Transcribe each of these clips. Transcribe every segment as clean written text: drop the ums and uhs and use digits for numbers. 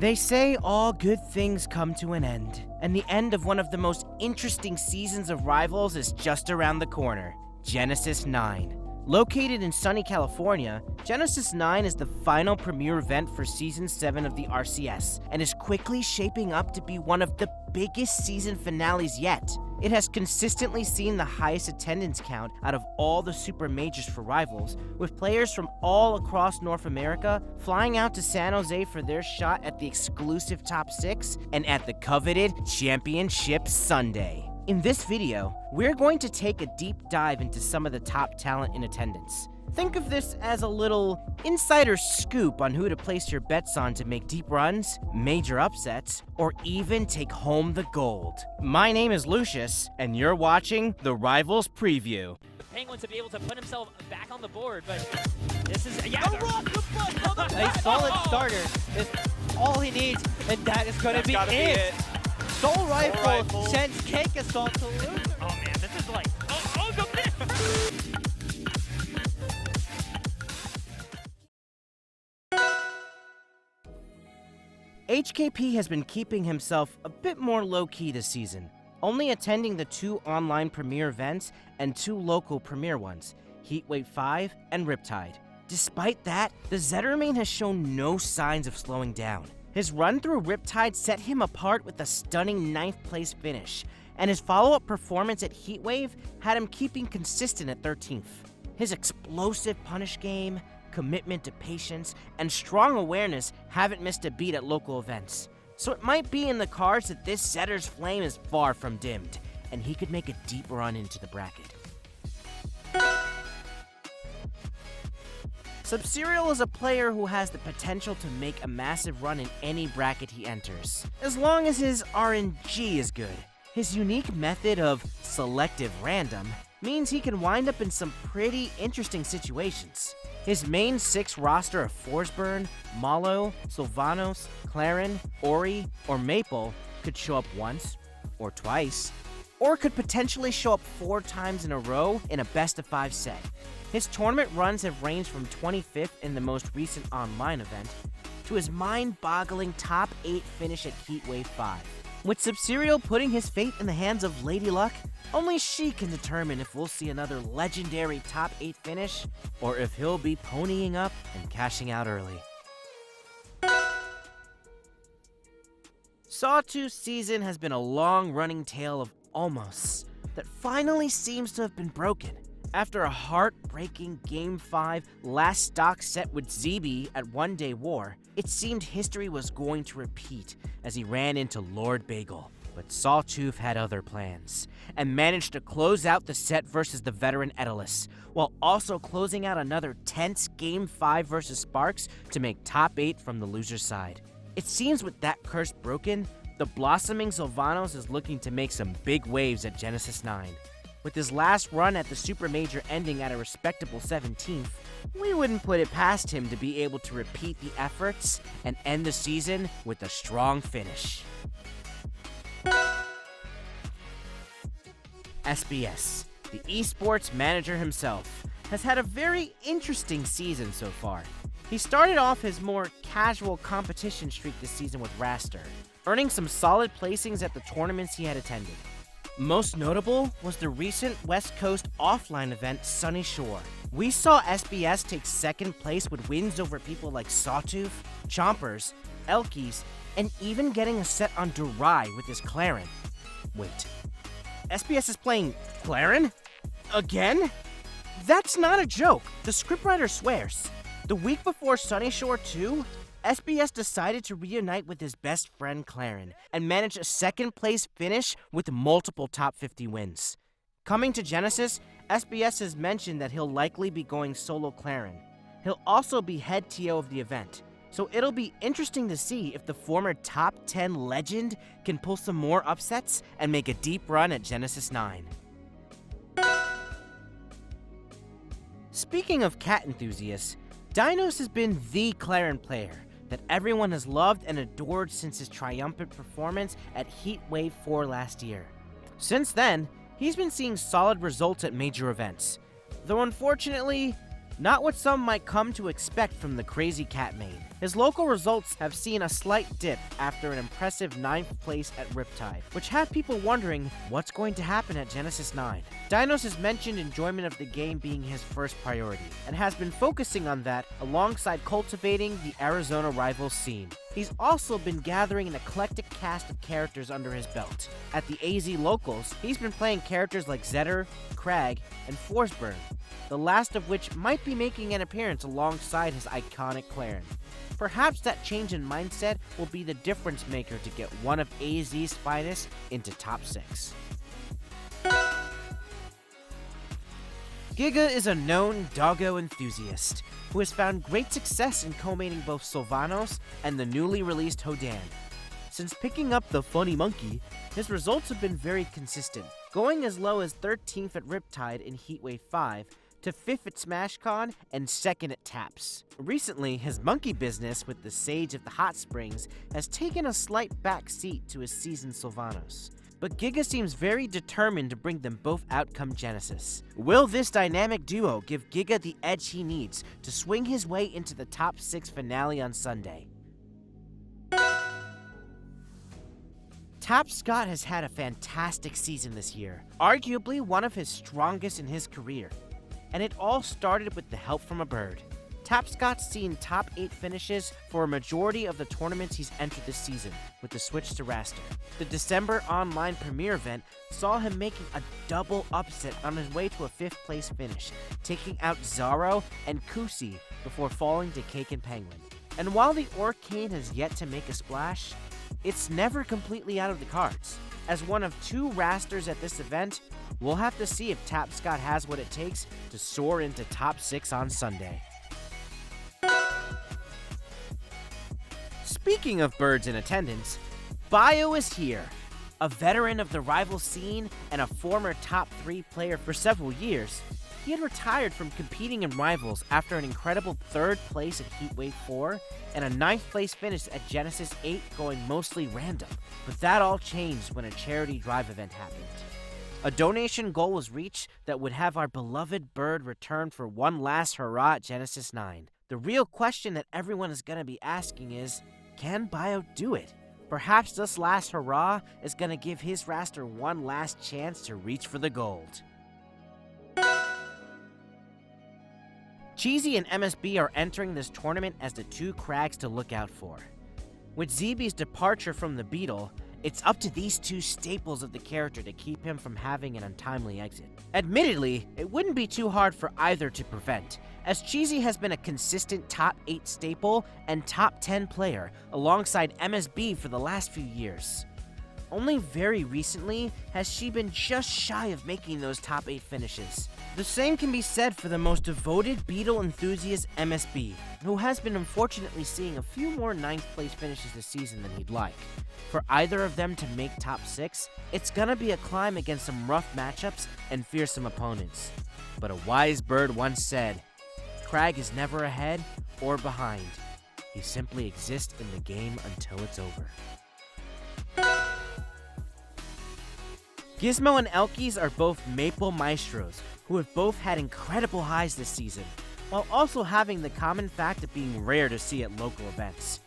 They say all good things come to an end, and the end of one of the most interesting seasons of Rivals is just around the corner, Genesis 9. Located in sunny California, Genesis 9 is the final premiere event for Season 7 of the RCS, and is quickly shaping up to be one of the biggest season finales yet. It has consistently seen the highest attendance count out of all the super majors for Rivals, with players from all across North America flying out to San Jose for their shot at the exclusive Top 6 and at the coveted Championship Sunday. In this video, we're going to take a deep dive into some of the top talent in attendance. Think of this as a little insider scoop on who to place your bets on to make deep runs, major upsets, or even take home the gold. My name is Lucius, and you're watching the Rivals Preview. The Penguin to be able to put himself back on the board, but this is a solid starter is all he needs, and that is going to be it. Soul Rifle sends Cake Assault to lose. Oh man, this is like, the miss! HKP has been keeping himself a bit more low-key this season, only attending the 2 online premiere events and 2 local premiere ones, Heatwave 5 and Riptide. Despite that, the Zettermain has shown no signs of slowing down. His run through Riptide set him apart with a stunning 9th place finish, and his follow-up performance at Heatwave had him keeping consistent at 13th. His explosive punish game, commitment to patience, and strong awareness haven't missed a beat at local events. So it might be in the cards that this Zetter's flame is far from dimmed, and he could make a deep run into the bracket. Subserial is a player who has the potential to make a massive run in any bracket he enters, as long as his RNG is good. His unique method of selective random means he can wind up in some pretty interesting situations. His main 6 roster of Forsburn, Malo, Sylvanos, Claren, Ori, or Maple could show up once, or twice, or could potentially show up 4 times in a row in a best-of-5 set. His tournament runs have ranged from 25th in the most recent online event to his mind-boggling top 8 finish at Heatwave 5. With Subserial putting his fate in the hands of Lady Luck, only she can determine if we'll see another legendary top 8 finish, or if he'll be ponying up and cashing out early. Sawtooth's season has been a long-running tale of almosts that finally seems to have been broken. After a heartbreaking Game 5 last stock set with ZB at One Day War, it seemed history was going to repeat as he ran into Lord Bagel. But Sawtooth had other plans, and managed to close out the set versus the veteran Elkys, while also closing out another tense Game 5 versus Sparks to make top 8 from the loser's side. It seems with that curse broken, the blossoming Sylvanos is looking to make some big waves at Genesis 9. With his last run at the Super Major ending at a respectable 17th, we wouldn't put it past him to be able to repeat the efforts and end the season with a strong finish. SBS, the esports manager himself, has had a very interesting season so far. He started off his more casual competition streak this season with Raster, earning some solid placings at the tournaments he had attended. Most notable was the recent West Coast offline event, Sunny Shore. We saw SBS take 2nd place with wins over people like Sawtooth, Chompers, Elkys, and even getting a set on Derai with his Claren. Wait, SBS is playing Claren? Again? That's not a joke, the scriptwriter swears. The week before Sunny Shore 2, SBS decided to reunite with his best friend Claren and manage a 2nd place finish with multiple top 50 wins. Coming to Genesis, SBS has mentioned that he'll likely be going solo Claren. He'll also be head TO of the event, so it'll be interesting to see if the former top 10 legend can pull some more upsets and make a deep run at Genesis 9. Speaking of cat enthusiasts, Dinos has been the Claren player that everyone has loved and adored since his triumphant performance at Heatwave 4 last year. Since then, he's been seeing solid results at major events, though unfortunately, Not what some might come to expect from the crazy cat main. His local results have seen a slight dip after an impressive 9th place at Riptide, which had people wondering what's going to happen at Genesis 9. Dinos has mentioned enjoyment of the game being his first priority, and has been focusing on that alongside cultivating the Arizona Rivals scene. He's also been gathering an eclectic cast of characters under his belt. At the AZ Locals, he's been playing characters like Zetter, Crag, and Forsberg, the last of which might be making an appearance alongside his iconic Claren. Perhaps that change in mindset will be the difference maker to get one of AZ's finest into top 6. Giga is a known doggo enthusiast who has found great success in co-mating both Sylvanos and the newly released Hodan. Since picking up the funny monkey, his results have been very consistent, going as low as 13th at Riptide in Heatwave 5 to 5th at SmashCon and 2nd at Taps. Recently, his monkey business with the Sage of the Hot Springs has taken a slight back seat to his seasoned Sylvanos. But Giga seems very determined to bring them both out come Genesis. Will this dynamic duo give Giga the edge he needs to swing his way into the top 6 finale on Sunday? Tapscott has had a fantastic season this year, arguably one of his strongest in his career. And it all started with the help from a bird. Tapscott's seen top 8 finishes for a majority of the tournaments he's entered this season, with the switch to Raster. The December online premiere event saw him making a double upset on his way to a 5th place finish, taking out Zaro and Kusi before falling to Cake and Penguin. And while the Orcane has yet to make a splash, it's never completely out of the cards. As one of 2 Rasters at this event, we'll have to see if Tapscott has what it takes to soar into top 6 on Sunday. Speaking of birds in attendance, Bio is here. A veteran of the rival scene and a former top 3 player for several years, he had retired from competing in Rivals after an incredible 3rd place at Heatwave 4 and a 9th place finish at Genesis 8 going mostly random. But that all changed when a charity drive event happened. A donation goal was reached that would have our beloved bird return for one last hurrah at Genesis 9. The real question that everyone is going to be asking is, can Bio do it? Perhaps this last hurrah is going to give his Raster one last chance to reach for the gold. Cheesy and MSB are entering this tournament as the 2 Crags to look out for. With ZB's departure from the Beetle, it's up to these 2 staples of the character to keep him from having an untimely exit. Admittedly, it wouldn't be too hard for either to prevent, as Cheesy has been a consistent top 8 staple and top 10 player alongside MSB for the last few years. Only very recently has she been just shy of making those top 8 finishes. The same can be said for the most devoted Beetle enthusiast MSB, who has been unfortunately seeing a few more 9th place finishes this season than he'd like. For either of them to make top 6, it's gonna be a climb against some rough matchups and fearsome opponents. But a wise bird once said, Crag is never ahead or behind. He simply exists in the game until it's over. Gizmo and Elkys are both Maple Maestros, who have both had incredible highs this season, while also having the common fact of being rare to see at local events.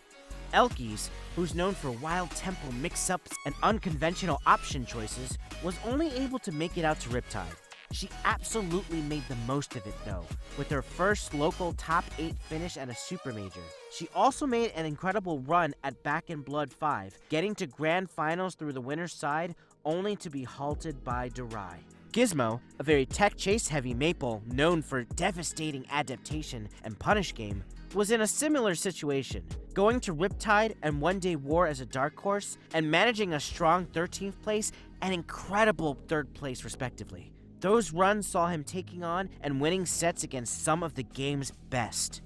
Elkys, who's known for wild tempo mix-ups and unconventional option choices, was only able to make it out to Riptide. She absolutely made the most of it though, with her first local top 8 finish at a super major. She also made an incredible run at Back in Blood 5, getting to grand finals through the winner's side, only to be halted by Derai. Gizmo, a very tech-chase heavy Maple known for devastating adaptation and punish game, was in a similar situation, going to Riptide and One Day War as a dark horse, and managing a strong 13th place and incredible 3rd place respectively. Those runs saw him taking on and winning sets against some of the game's best.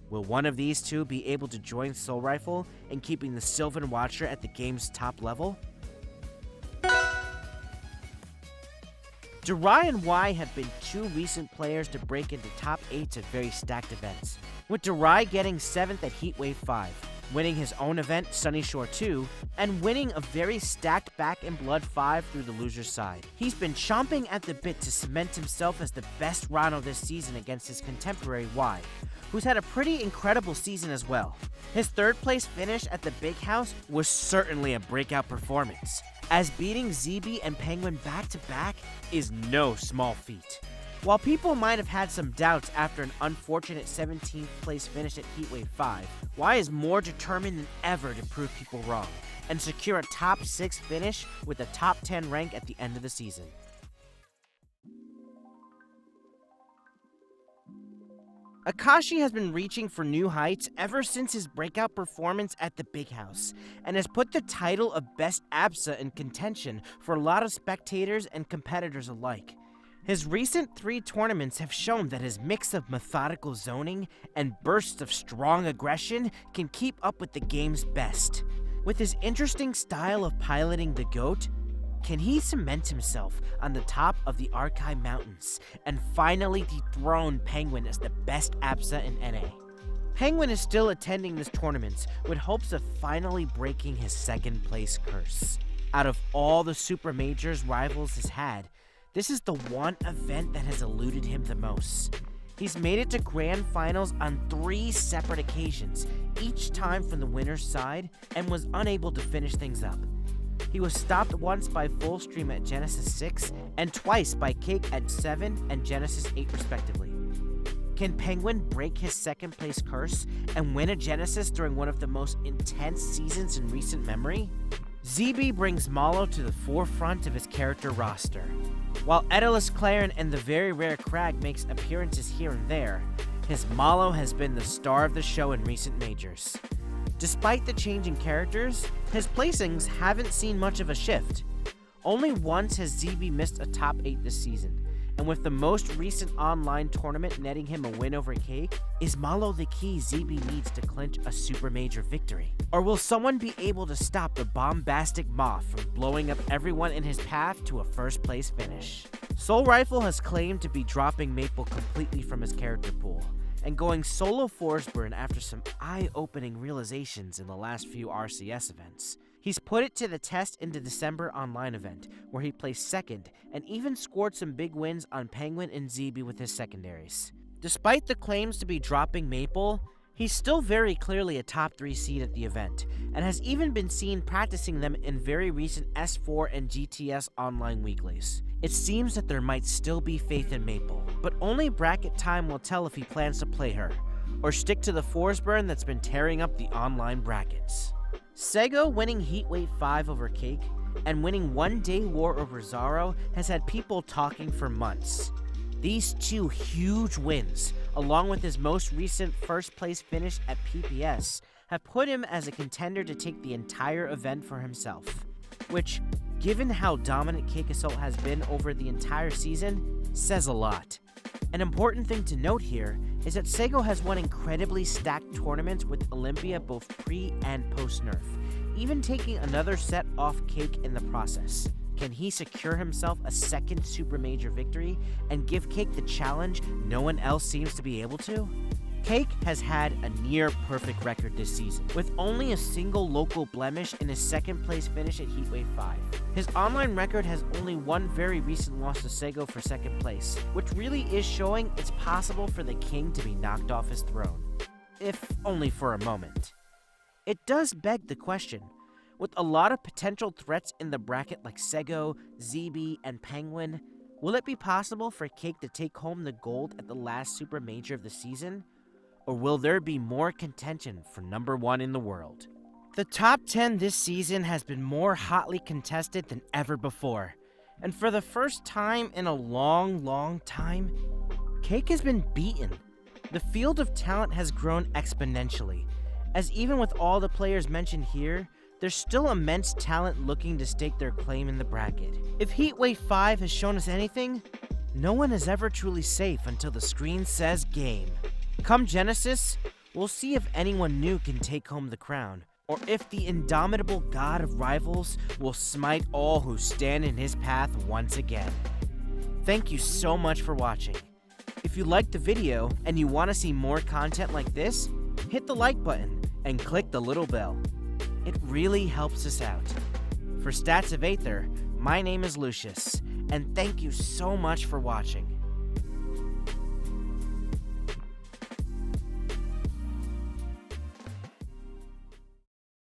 Will one of these 2 be able to join Soul Rifle in keeping the Sylvan Watcher at the game's top level? Derai and Y have been 2 recent players to break into top 8s at very stacked events, with Derai getting 7th at Heatwave 5. winning his own event, Sunny Shore 2, and winning a very stacked Back in Blood 5 through the loser's side. He's been chomping at the bit to cement himself as the best Rhino this season against his contemporary Y, who's had a pretty incredible season as well. His third place finish at the Big House was certainly a breakout performance, as beating ZB and Penguin back-to-back is no small feat. While people might have had some doubts after an unfortunate 17th place finish at Heatwave 5, Y is more determined than ever to prove people wrong and secure a top 6 finish with a top 10 rank at the end of the season. Akashi has been reaching for new heights ever since his breakout performance at the Big House, and has put the title of Best ABSA in contention for a lot of spectators and competitors alike. His recent 3 tournaments have shown that his mix of methodical zoning and bursts of strong aggression can keep up with the game's best. With his interesting style of piloting the GOAT, can he cement himself on the top of the Archive Mountains and finally dethrone Penguin as the best ABSA in NA? Penguin is still attending this tournament with hopes of finally breaking his 2nd place curse. Out of all the Super Majors Rivals has had, this is the one event that has eluded him the most. He's made it to Grand Finals on 3 separate occasions, each time from the winner's side, and was unable to finish things up. He was stopped once by Fullstream at Genesis 6, and twice by Cake at 7 and Genesis 8 respectively. Can Penguin break his 2nd place curse and win a Genesis during one of the most intense seasons in recent memory? ZB brings Malo to the forefront of his character roster. While Edalus Claren and the very rare Crag makes appearances here and there, his Malo has been the star of the show in recent majors. Despite the change in characters, his placings haven't seen much of a shift. Only once has ZB missed a top 8 this season, and with the most recent online tournament netting him a win over Cake, is Malo the key ZB needs to clinch a super major victory? Or will someone be able to stop the bombastic Moth from blowing up everyone in his path to a 1st place finish? Soul Rifle has claimed to be dropping Maple completely from his character pool, and going solo Forsburn after some eye-opening realizations in the last few RCS events. He's put it to the test in the December online event, where he placed 2nd and even scored some big wins on Penguin and ZB with his secondaries. Despite the claims to be dropping Maple, he's still very clearly a top 3 seed at the event, and has even been seen practicing them in very recent S4 and GTS online weeklies. It seems that there might still be faith in Maple, but only bracket time will tell if he plans to play her, or stick to the Forsburn that's been tearing up the online brackets. Sego winning Heatwave 5 over Cake, and winning One Day War over Zaro has had people talking for months. These 2 huge wins, along with his most recent 1st place finish at PPS, have put him as a contender to take the entire event for himself, which, given how dominant Cake Assault has been over the entire season, says a lot. An important thing to note here is that Sego has won incredibly stacked tournaments with Olympia both pre and post-nerf, even taking another set off Cake in the process. Can he secure himself a 2nd super major victory and give Cake the challenge no one else seems to be able to? Cake has had a near-perfect record this season, with only a single local blemish in his 2nd place finish at Heatwave 5. His online record has only one very recent loss to Sego for 2nd place, which really is showing it's possible for the king to be knocked off his throne, if only for a moment. It does beg the question, with a lot of potential threats in the bracket like Sego, ZB, and Penguin, will it be possible for Cake to take home the gold at the last super major of the season? Or will there be more contention for number 1 in the world? The top 10 this season has been more hotly contested than ever before, and for the first time in a long time, Cake has been beaten. The field of talent has grown exponentially, as even with all the players mentioned here, there's still immense talent looking to stake their claim in the bracket. If Heatwave 5 has shown us anything, no one is ever truly safe until the screen says game. Come Genesis, we'll see if anyone new can take home the crown, or if the indomitable god of rivals will smite all who stand in his path once again. Thank you so much for watching. If you liked the video and you want to see more content like this, hit the like button and click the little bell. It really helps us out. For Stats of Aether, my name is Lucius, and thank you so much for watching.